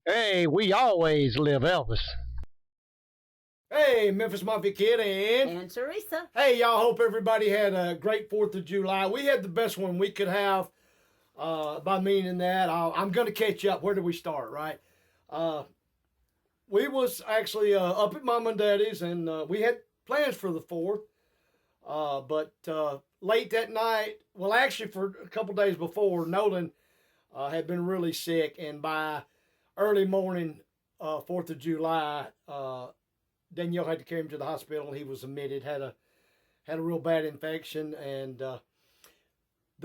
Hey, we always live Elvis. Hey, Memphis Mafia Kid, and And Teresa. hey, y'all. Hope everybody had a great 4th of July. We had the best one we could have. By meaning that, I'm going to catch up. Where do we start, right? Uh, we was actually up at Mom and Daddy's, and we had plans for the 4th. But late that night, well, actually, for a couple days before, Nolan had been really sick, and by early morning, 4th of July, Danielle had to carry him to the hospital. He was admitted, had a real bad infection, and the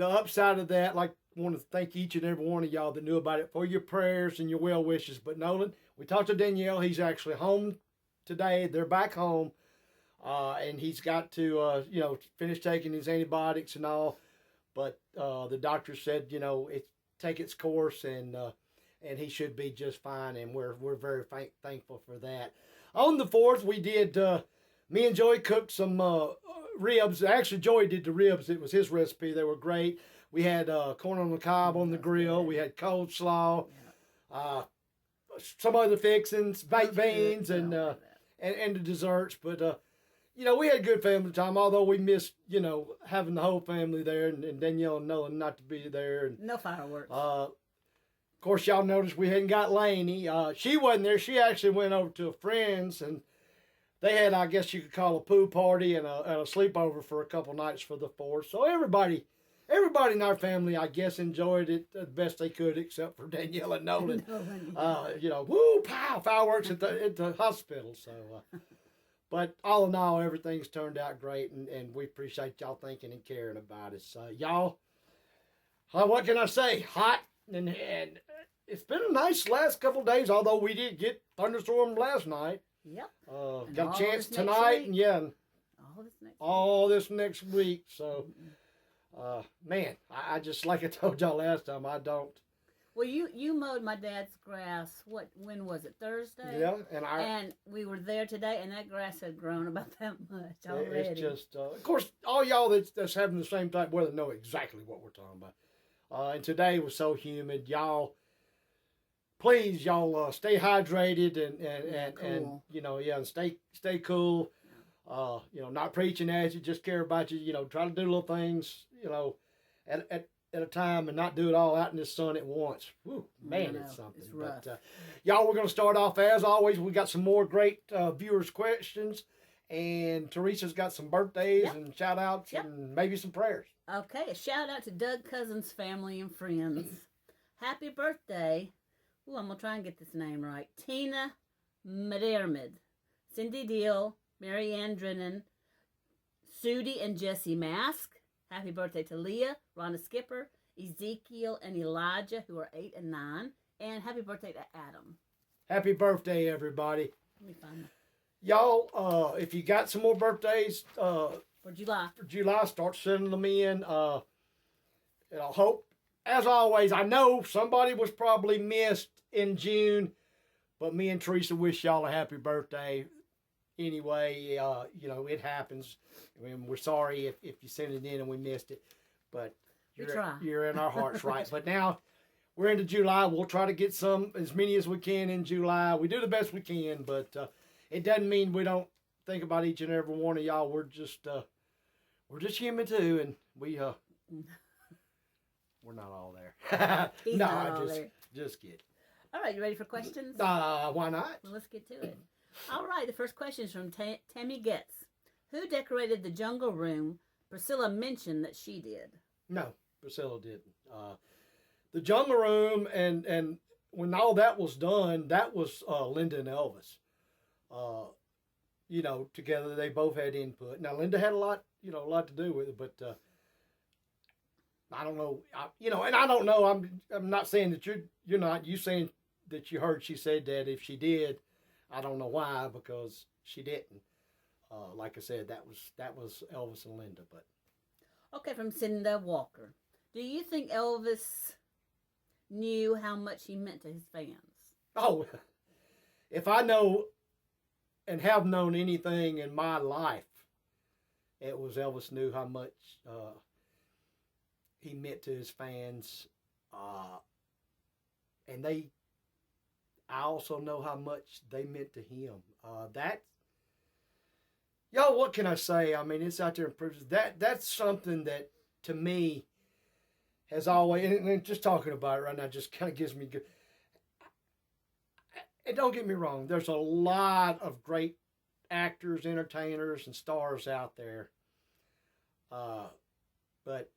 upside of that, like, I want to thank each and every one of y'all that knew about it for your prayers and your well wishes. But Nolan, we talked to Danielle. He's actually home today. They're back home, and he's got to finish taking his antibiotics and all. But the doctor said it take its course, and he should be just fine. And we're very thankful for that. On the 4th, we did. Me and Joey cooked some ribs. Actually, Joey did the ribs. It was his recipe. They were great. We had corn on the cob on the grill. We had coleslaw, uh, some other fixings, baked beans, and the desserts. But we had good family time. Although we missed having the whole family there, and Danielle and Nolan not to be there. And No fireworks. of course, y'all noticed we hadn't got Lainey. She wasn't there. She actually went over to a friend's, and they had, I guess you could call, a pool party and a sleepover for a couple nights for the 4th. So everybody in our family, I guess, enjoyed it the best they could, except for Danielle and Nolan. Woo, pow, fireworks at the hospital. So, but all in all, everything's turned out great, and we appreciate y'all thinking and caring about us. Y'all, what can I say? Hot, and it's been a nice last couple days, although we did get thunderstorm last night. Yep. Got a chance tonight, and all this next week. So, man, I just, like I told y'all last time, I don't. Well, you mowed my dad's grass. When was it? Thursday. Yeah, and we were there today, and that grass had grown about that much already. It's just, of course, all y'all that's having the same type weather know exactly what we're talking about. And today was so humid, y'all. Please, y'all, stay hydrated and and stay cool. Not preaching at you, just care about you. Try to do little things, at a time, and not do it all out in the sun at once. Whew, man, it's something. It's rough. But y'all, we're gonna start off as always. We got some more great viewers' questions, and Teresa's got some birthdays and shout outs and maybe some prayers. Okay, a shout out to Doug Cousins' family and friends. Happy birthday. Ooh, I'm going to try and get this name right. Tina McDermott, Cindy Deal, Mary Ann Drennan, Sudie and Jesse Mask. Happy birthday to Leah, Rhonda Skipper, Ezekiel and Elijah, who are 8 and 9. And happy birthday to Adam. Happy birthday, everybody. Let me find that. Y'all, if you got some more birthdays For July, start sending them in. And I hope, as always, I know somebody was probably missed in June, but me and Teresa wish y'all a happy birthday. Anyway, it happens. I mean, we're sorry if you sent it in and we missed it, but you're in our hearts, right? But now we're into July. We'll try to get as many as we can in July. We do the best we can, but it doesn't mean we don't think about each and every one of y'all. We're just human too, and we're not all there. Just kidding. All right, you ready for questions? Why not? Well, let's get to it. All right, the first question is from Tammy Getz. Who decorated the jungle room? Priscilla mentioned that she did. No, Priscilla didn't. The jungle room, and when all that was done, that was Linda and Elvis. Together they both had input. Now Linda had a lot to do with it, but I don't know. And I don't know. I'm not saying that you're not. You saying that you heard she said that. If she did, I don't know why, because she didn't. Like I said, that was Elvis and Linda. But okay, from Cinda Walker. Do you think Elvis knew how much he meant to his fans? Oh, if I know and have known anything in my life, it was Elvis knew how much he meant to his fans, and I also know how much they meant to him. Y'all, what can I say? I mean, it's out there in proof. That's something that, to me, has always, and just talking about it right now just kind of gives me good. And don't get me wrong, there's a lot of great actors, entertainers, and stars out there. But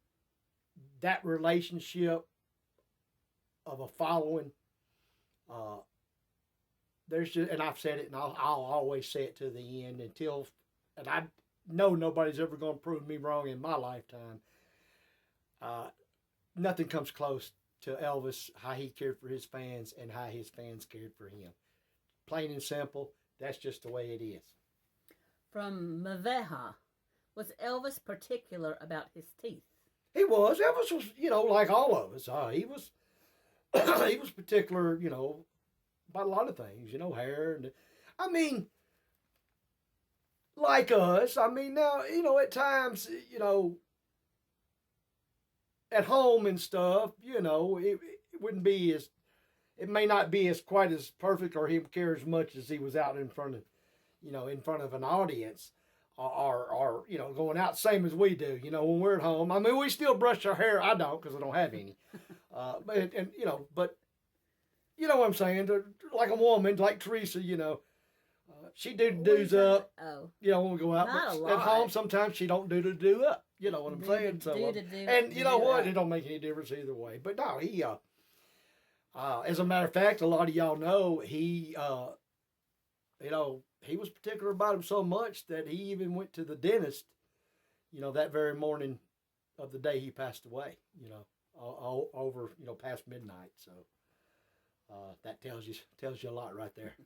that relationship of a following, there's just, and I've said it, and I'll always say it to the end and I know nobody's ever going to prove me wrong in my lifetime. Nothing comes close to Elvis, how he cared for his fans and how his fans cared for him. Plain and simple, that's just the way it is. From Mafia, was Elvis particular about his teeth? He was. Elvis was, like all of us. He was he was particular, about a lot of things, hair. And I mean, like us, I mean, now, at times, at home and stuff, it wouldn't be as, it may not be as quite as perfect or he would care as much as he was out in front of an audience or going out same as we do, when we're at home. I mean, we still brush our hair. I don't because I don't have any. But you know what I'm saying? Like a woman, like Teresa, she do's up, when we go out. But at home, sometimes she don't do up. You know what I'm saying? So, and you know what? It don't make any difference either way. But no, he, as a matter of fact, a lot of y'all know he was particular about him so much that he even went to the dentist, that very morning of the day he passed away, over, past midnight. So that tells you a lot right there.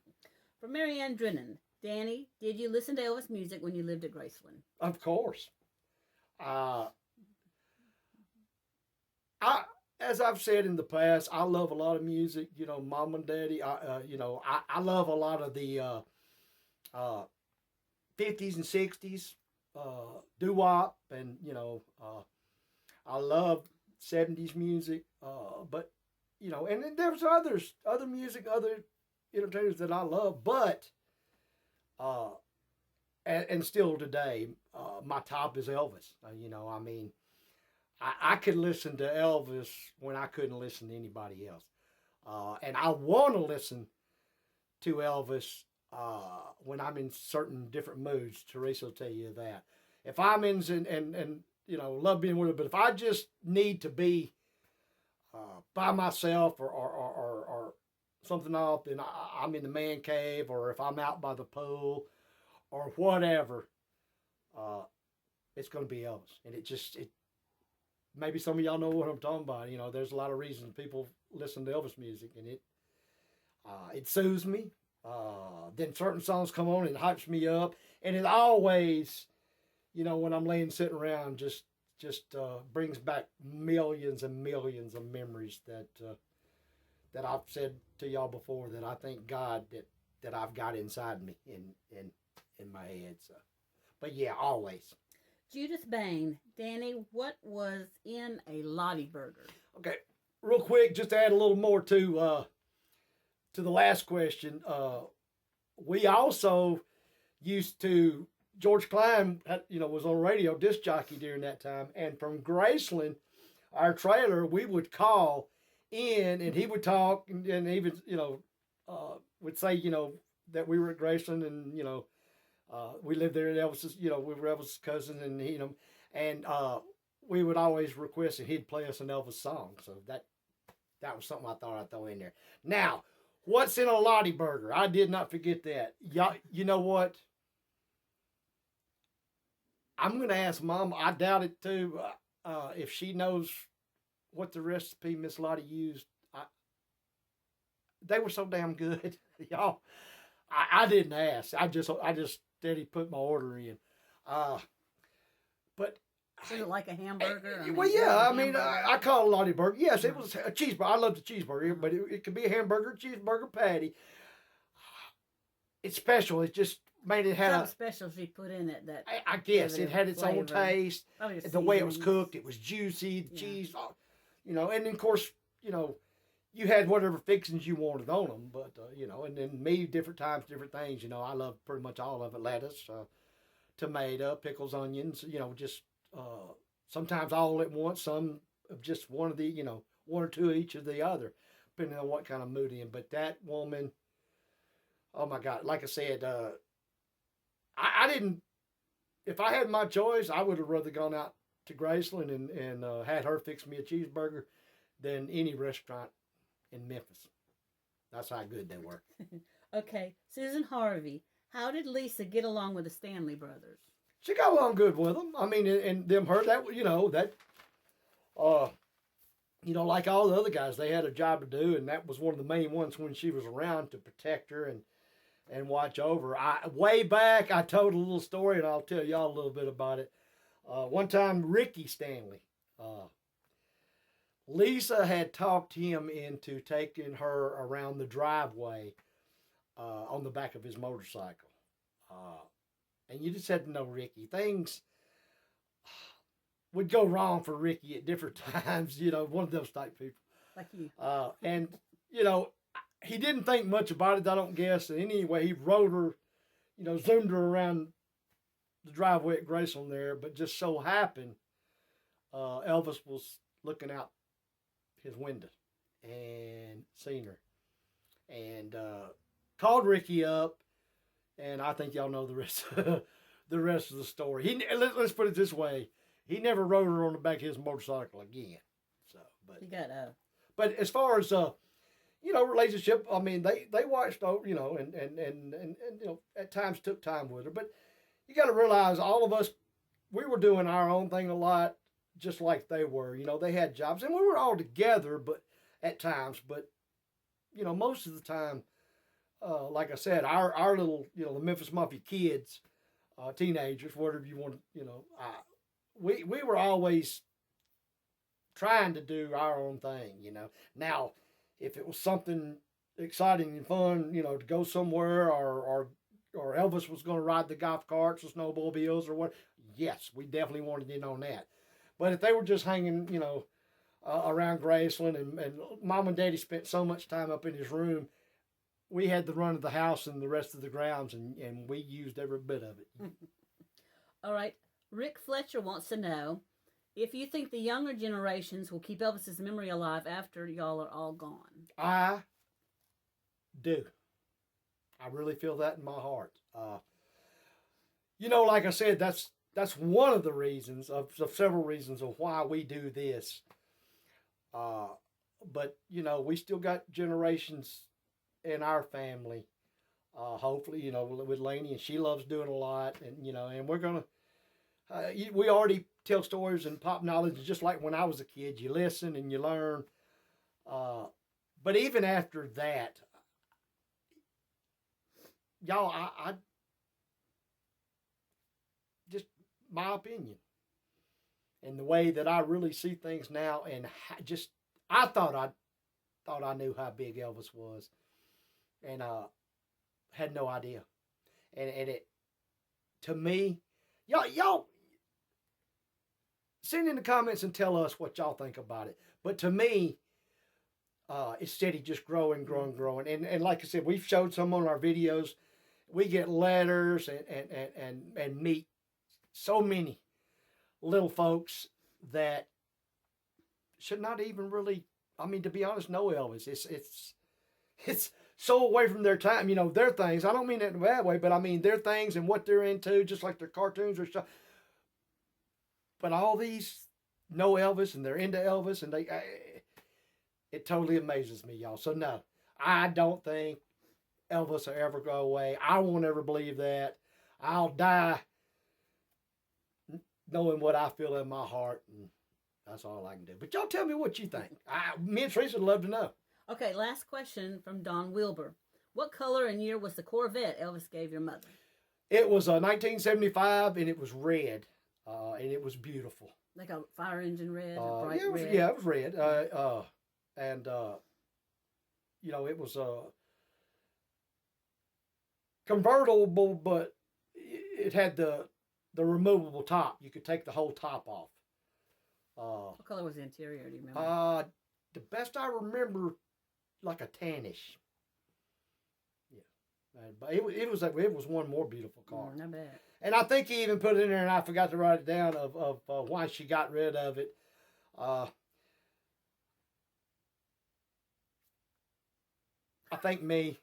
For Marianne Drennan, Danny, did you listen to Elvis music when you lived at Graceland? Of course. As I've said in the past, I love a lot of music, mom and daddy. I love a lot of the 50s and 60s doo-wop, and I love 70s music, but and then there's other music, other entertainers that I love, but and still today, my top is Elvis. I mean, I could listen to Elvis when I couldn't listen to anybody else, and I want to listen to Elvis when I'm in certain different moods. Teresa will tell you that. If I'm in and love being with her, but if I just need to be by myself or something off, then I'm in the man cave, or if I'm out by the pool or whatever, it's going to be Elvis. And it maybe some of y'all know what I'm talking about. There's a lot of reasons people listen to Elvis music, and it soothes me. Then certain songs come on and it hypes me up, and it always, when I'm sitting around, just brings back millions and millions of memories that I've said to y'all before, that I thank God that I've got inside me in my head. So, but yeah, always. Judith Bain, Danny, what was in a Lottie burger? Okay, real quick, just to add a little more to the last question. We also used to, George Klein, was on radio disc jockey during that time, and from Graceland, our trailer, we would call in, and he would talk, and even would say that we were at Graceland, and we lived there at Elvis's. We were Elvis's cousin, and and we would always request that he'd play us an Elvis song. So that was something I thought I'd throw in there. Now, what's in a Lottie burger? I did not forget that. You know what? I'm going to ask Mom. I doubt it too. If she knows what the recipe Miss Lottie used, they were so damn good, y'all. I didn't ask. I just steady put my order in. But is it like a hamburger? Well, yeah. I mean, I call it a Lottie burger. Yes, it was a cheeseburger. I love the cheeseburger, but it could be a hamburger, cheeseburger, patty. It's special. It just made it had some special she put in it. That I guess it had its own taste. The way it was cooked, it was juicy. The cheese, and then of course, you had whatever fixings you wanted on them, but and then me, different times, different things. I love pretty much all of it: lettuce, tomato, pickles, onions. Just sometimes all at once. Some of just one of the, one or two each of the other, depending on what kind of mood in. But that woman, oh my God! Like I said, I didn't. If I had my choice, I would have rather gone out to Graceland and had her fix me a cheeseburger than any restaurant in Memphis. That's how good they were. Okay, Susan Harvey. How did Lisa get along with the Stanley brothers? She got along good with them. I mean, and them her that like all the other guys, they had a job to do, and that was one of the main ones when she was around, to protect her and watch over her. Way back, I told a little story, and I'll tell y'all a little bit about it. One time, Ricky Stanley, Lisa had talked him into taking her around the driveway on the back of his motorcycle. And you just had to know Ricky. Things would go wrong for Ricky at different times, one of those type people. Like you. And, he didn't think much about it, I don't guess. And anyway, he rode her, zoomed her around the driveway at Graceland there, but just so happened Elvis was looking out his window and seen her. And called Ricky up, and I think y'all know the rest of the story. Let's put it this way. He never rode her on the back of his motorcycle again. So, but he got But as far as relationship, I mean, they watched over, and at times took time with her. But you got to realize, all of us, we were doing our own thing a lot, just like they were. They had jobs, and we were all together, but at times. But most of the time, like I said, our little, the Memphis Mafia kids, teenagers, whatever you want, we were always trying to do our own thing. Now, if it was something exciting and fun, to go somewhere, or Elvis was going to ride the golf carts or snowmobiles or what, yes, we definitely wanted in on that. But if they were just hanging, around Graceland, and Mom and Daddy spent so much time up in his room, we had the run of the house and the rest of the grounds, and we used every bit of it. All right. Rick Fletcher wants to know if you think the younger generations will keep Elvis's memory alive after y'all are all gone. I do. I really feel that in my heart. Like I said, that's one of the reasons, of several reasons of why we do this. But, we still got generations in our family, hopefully, with Lainey, and she loves doing a lot, and we're going to, we already tell stories and pop knowledge, just like when I was a kid. You listen and you learn. But even after that, y'all, I just my opinion and the way that I really see things now, and I thought I knew how big Elvis was, and had no idea. And it, to me, y'all send in the comments and tell us what y'all think about it. But to me, it's steady, just growing. And like I said, we've showed some on our videos. We get letters and meet so many little folks that should not even really, to be honest, know Elvis. It's so away from their time, their things. I don't mean that in a bad way, but their things and what they're into, just like their cartoons or stuff. But all these know Elvis, and they're into Elvis, and it totally amazes me, y'all. So no, I don't think Elvis will ever go away. I won't ever believe that. I'll die knowing what I feel in my heart, and that's all I can do. But y'all tell me what you think. Me and Teresa would love to know. Okay, last question from Don Wilbur. What color and year was the Corvette Elvis gave your mother? It was 1975, and it was red, and it was beautiful. Like a fire engine red, or bright red? Yeah, it was red. And it was convertible, but it had the removable top. You could take the whole top off. What color was the interior? Do you remember? The best I remember, like a tannish. Yeah, but it was one more beautiful car. I bet. And I think he even put it in there, and I forgot to write it down of why she got rid of it. I think me.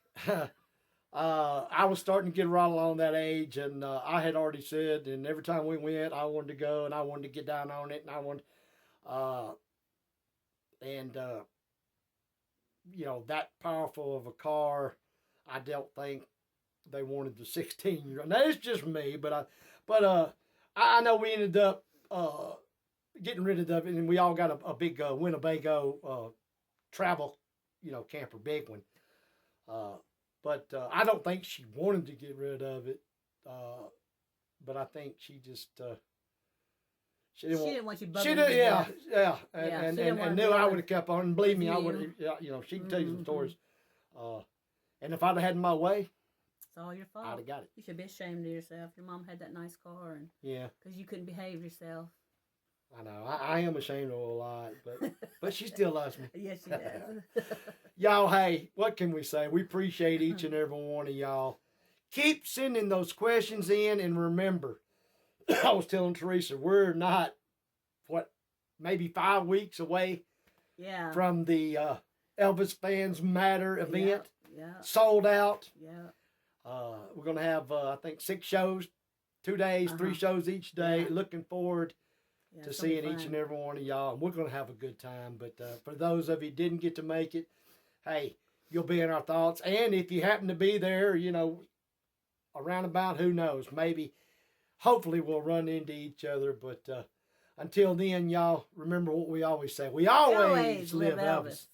I was starting to get right along that age, and I had already said, and every time we went, I wanted to go, and I wanted to get down on it, and I wanted, you know, that powerful of a car, I don't think they wanted the 16-year-old. Now, it's just me, but I know we ended up getting rid of it, and we all got a big Winnebago travel, you know, camper, big one. But I don't think she wanted to get rid of it. But I think she just she didn't want you bugging. She did, yeah, and knew I would have kept on. And believe me, I would have. You know, she can tell you some stories. And if I'd have had my way, it's all your fault. I'd have got it. You should be ashamed of yourself. Your mom had that nice car, and because you couldn't behave yourself. I know. I am ashamed of a lot, but she still loves me. Yes, she does. Y'all, hey, what can we say? We appreciate each and every one of y'all. Keep sending those questions in, and remember, I was telling Teresa, we're not, maybe 5 weeks away from the Elvis Fans Matter event. Yeah. Sold out. Yeah. We're going to have, I think, 6 shows, 2 days, 3 shows each day. Yeah. Looking forward to seeing each and every one of y'all. And we're going to have a good time. But for those of you who didn't get to make it, hey, you'll be in our thoughts. And if you happen to be there, you know, around about, who knows, maybe, hopefully we'll run into each other. But until then, y'all, remember what we always say. We always live Elvis.